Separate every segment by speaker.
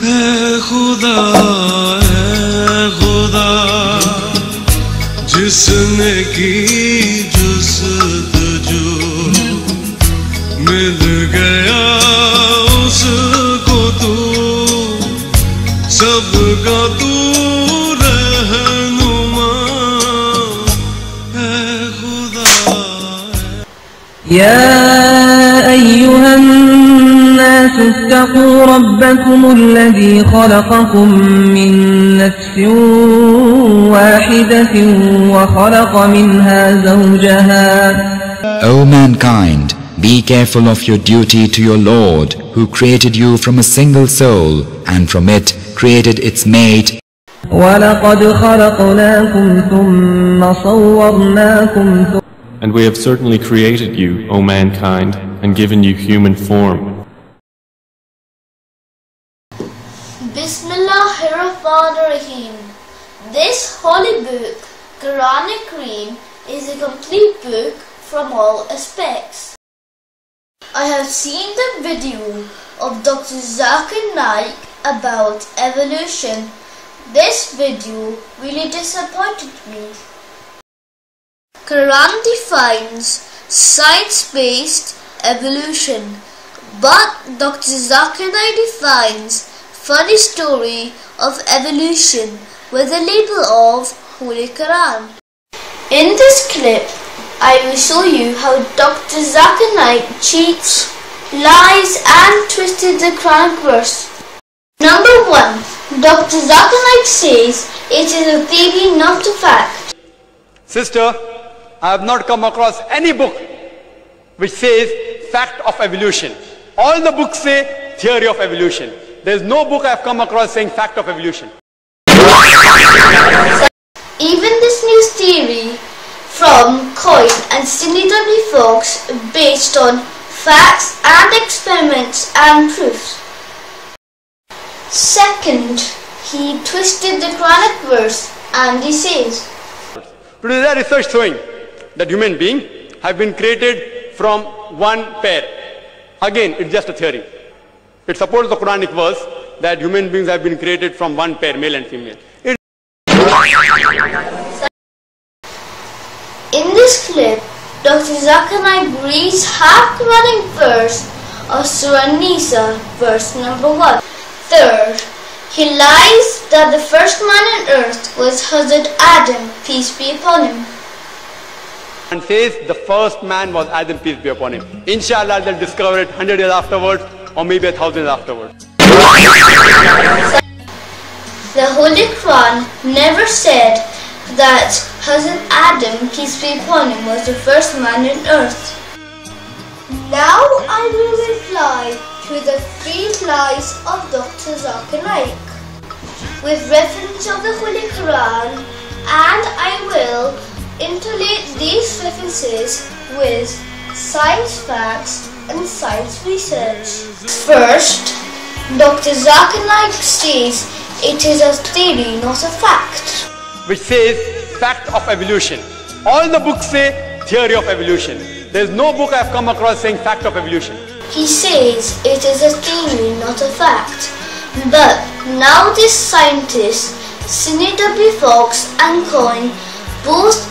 Speaker 1: खुदा जिसने की जुस्तजू मिल गया उसको तू सबका तू रहनुमा है खुदा
Speaker 2: या अय्युहन्नास इत्तक़ू रब्बकुमुल्लज़ी खलक़कुम मिन नफ्सिन वाहिदतिन व खलक़ मिन्हा ज़ौजहा.
Speaker 3: O mankind, be careful of your duty to your Lord, who created you from a single soul, and from it created its mate.
Speaker 2: وَلَقَدْ خَلَقْنَاكُمْ ثُمَّ صَوَّرْنَاكُمْ.
Speaker 4: And we have certainly created you, O mankind, and given you human form.
Speaker 5: Bismillahirrahmanirrahim. This holy book, Quranic Kareem, is a complete book from all aspects. I have seen the video of Dr. Zakir Naik about evolution. This video really disappointed me. Quran defines science-based evolution, but Dr. Zakir Naik defines funny story of evolution with the label of Holy Quran. In this clip, I will show you how Dr. Zakir Naik cheats, lies and twisted the Quran verse. Number 1. Dr. Zakir Naik says it is a theory, not a fact.
Speaker 6: Sister, I have not come across any book which says fact of evolution. All the books say theory of evolution. There is no book I have come across saying fact of evolution.
Speaker 5: Even this new theory from Coin and Sidney W. Fox based on facts and experiments and proofs. Second, he twisted the Quranic verse and he says,
Speaker 6: Today there is research showing that human beings have been created from one pair. Again, it's just a theory. It supports the Quranic verse that human beings have been created from one pair, male and female.
Speaker 5: In this clip, Dr. Zakir Naik reads half Quranic verse of Surah Nisa, verse number 1. Third, he lies that the first man on earth was Hazrat Adam, peace be upon him.
Speaker 6: And says the first man was Adam, peace be upon him. Inshallah, they'll discover it 100 years afterwards or maybe 1,000 years afterwards.
Speaker 5: The Holy Quran never said that Hazrat Adam, peace be upon him, was the first man on earth. Now I will reply to the 3 lies of Dr. Zakir Naik with reference of the Holy Quran, and I will interlate these references with science facts and science research. First, Dr. Zakir Naik says it is a theory, not a fact.
Speaker 6: Which says fact of evolution. All the books say theory of evolution. There is no book I have come across saying fact of evolution.
Speaker 5: He says it is a theory, not a fact. But now these scientists, Sidney W. Fox and Coin, both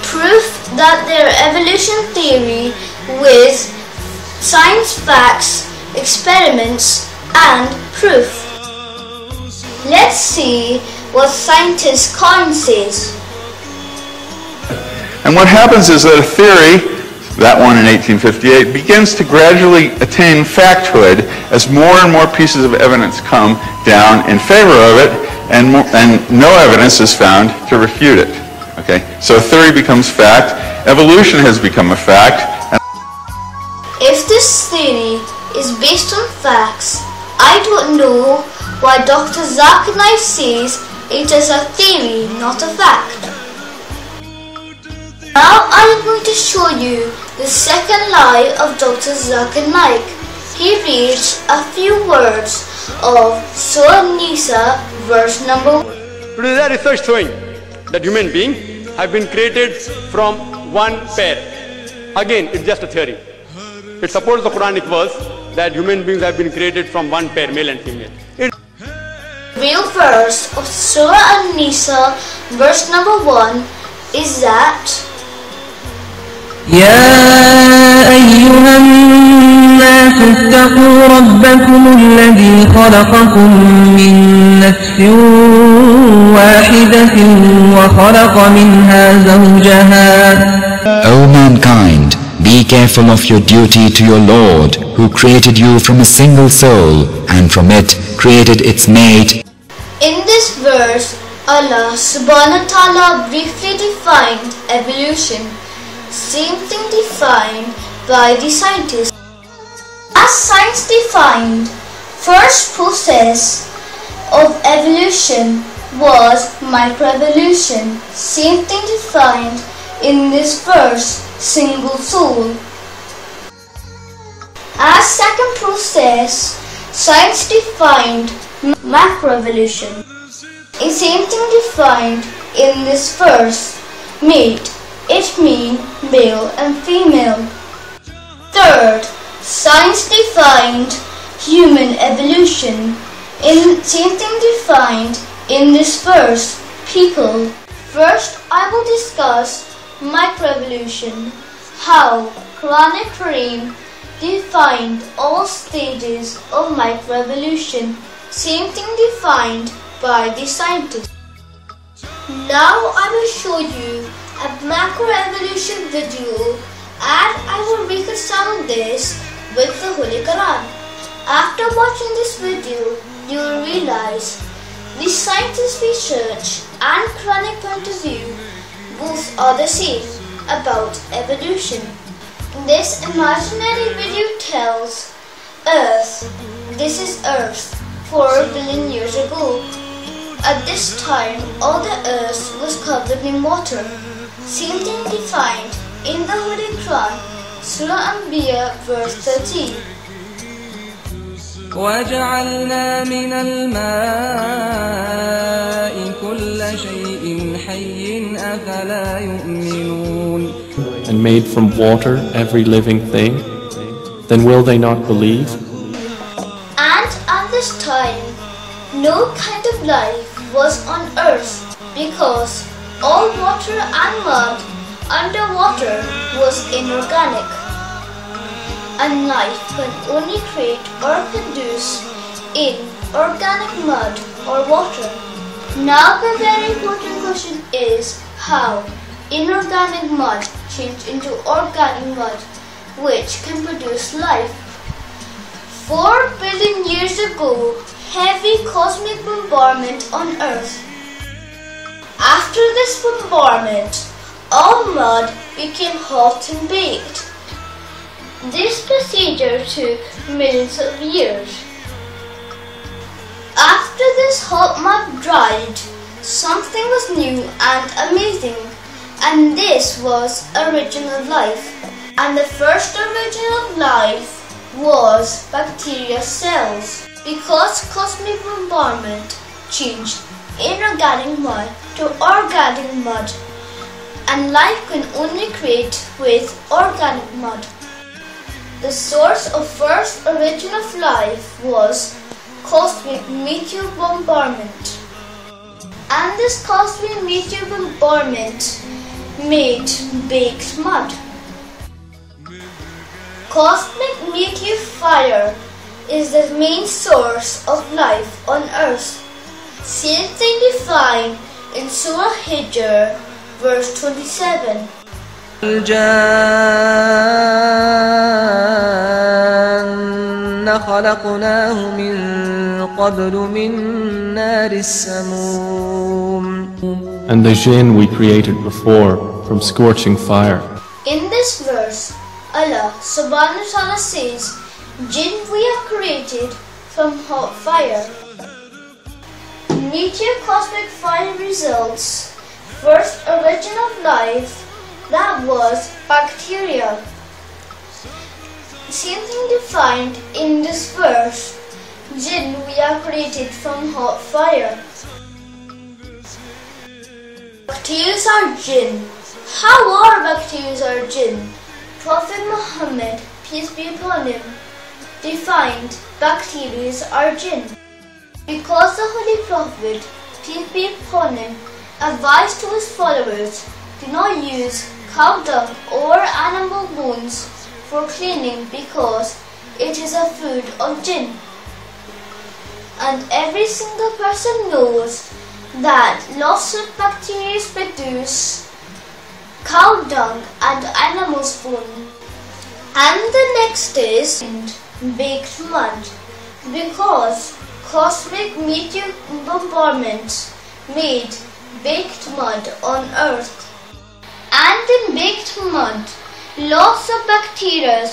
Speaker 5: prove that their evolution theory with science facts, experiments and proof. Let's see what scientist Coin says.
Speaker 7: And what happens is that a theory, that one in 1858, begins to gradually attain facthood as more and more pieces of evidence come down in favor of it, and no evidence is found to refute it. Okay, so a theory becomes fact. Evolution has become a fact.
Speaker 5: If this theory is based on facts, I don't know why Dr. Zakir Naik says it is a theory, not a fact. Now I am going to show you the second lie of Dr. Zakir Naik. He reads a few words of Surah Nisa, verse number 1.
Speaker 6: Today there is research showing that human beings have been created from one pair. Again, it's just a theory. It supports the Quranic verse that human beings have been created from one pair, male and female.
Speaker 5: real verse of Surah An-Nisa, verse number 1 is that
Speaker 2: يا أيها الناس اتقوا ربكم الذي خلقكم من نفس واحدة وخلق منها زوجها
Speaker 3: O mankind, be careful of your duty to your Lord, who created you from a single soul, and from it created its mate.
Speaker 5: in this verse, Allah subhanahu wa ta'ala briefly defined evolution, same thing defined by the scientists. As science defined, first process of evolution was microevolution, same thing defined in this verse, single soul. As second process, science defined macroevolution, a same thing defined in this verse, mate, it means male and female. Third, science defined human evolution, in same thing defined in this verse, people. First, I will discuss microevolution, how Quranic Kareem defined all stages of microevolution, same thing defined by the scientists. Now I will show you a macroevolution video and I will reconcile this with the Holy Quran. After watching this video, you will realize the scientists' research and Quranic point of view both are the same about evolution. This imaginary video tells Earth, this is Earth 4 billion years ago. At this time, all the Earth was covered in water. Same thing defined in the Holy Quran, Surah Anbiya, verse 13.
Speaker 2: وجعلنا من الماء كل شيء حي أفلا يؤمنون
Speaker 4: And made from water every living thing, then will they not believe?
Speaker 5: And at this time, no kind of life was on earth because all water and mud underwater was inorganic. And life can only create or produce in organic mud or water. Now the very important question is how inorganic mud changed into organic mud which can produce life. 4 billion years ago, heavy cosmic bombardment on Earth. After this bombardment, all mud became hot and baked. This procedure took millions of years. After this hot mud dried, something was new and amazing, and this was original life. And the first original life was bacteria cells, because cosmic bombardment changed inorganic mud to organic mud, and life can only create with organic mud. The source of first origin of life was cosmic meteor bombardment, and this cosmic meteor bombardment made baked mud. Cosmic meteor fire is the main source of life on Earth. Same thing defined in Surah Hijr, verse 27.
Speaker 2: الجان خلقناه من قبل من نار السموم
Speaker 4: And the jinn we created before from scorching fire.
Speaker 5: In this verse, Allah subhanahu wa ta'ala says, jinn we have created from hot fire. Meteor cosmic fire results first origin of life, that was bacteria. Same thing defined in this verse, jinn we are created from hot fire. Bacteria are jinn. How are bacteria are jinn? Prophet Muhammad, peace be upon him, defined bacteria are jinn. Because the Holy Prophet, peace be upon him, advised to his followers, do not use cow dung or animal bones for cleaning because it is a food of jinn. And every single person knows that lots of bacteria produce cow dung and animal bone. And the next is baked mud, because cosmic meteor bombardments made baked mud on Earth. And in baked mud, lots of bacteria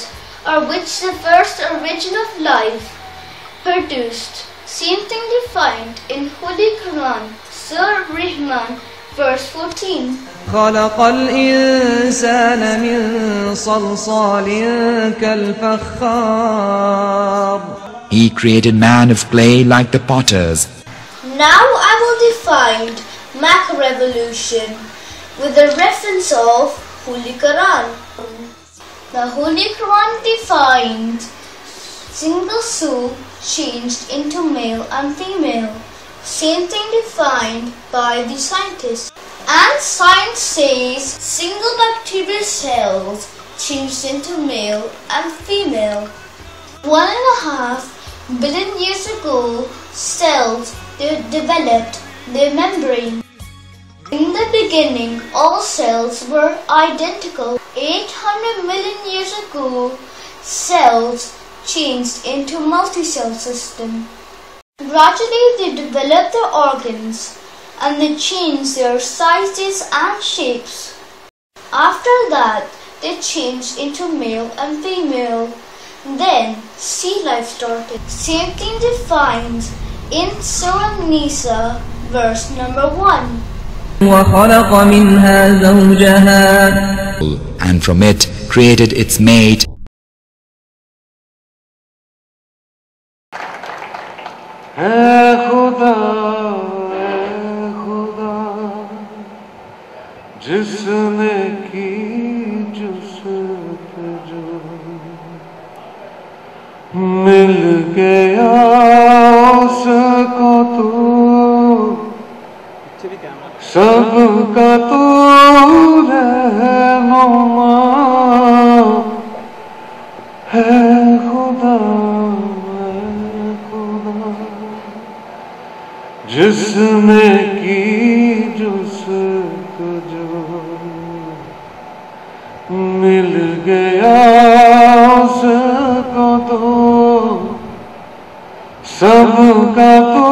Speaker 5: are which the first origin of life produced. Same thing defined in Holy Quran, Surah Rahman, verse 14.
Speaker 2: خلق الإنسان من صلصال كالفخار.
Speaker 3: He created man of clay like the potters.
Speaker 5: Now I will define macroevolution with the reference of Holy Quran. The Holy Quran defined single soul changed into male and female. Same thing defined by the scientists. And science says single bacterial cells changed into male and female. 1.5 billion years ago, cells developed their membrane. In the beginning, all cells were identical. 800 million years ago, cells changed into multi-cell system. Gradually, they developed their organs and they changed their sizes and shapes. After that, they changed into male and female. Then, sea life started. Same thing defined in Surah Nisa, verse number 1.
Speaker 2: وخلق منها زوجها.
Speaker 3: And from it created its mate.
Speaker 1: जिसने की जुस्तजू मिल गया उसको तू सबका तू रहनुमा है खुदा जिसने की जुस्तजू मिल गया उसको तो सबका तो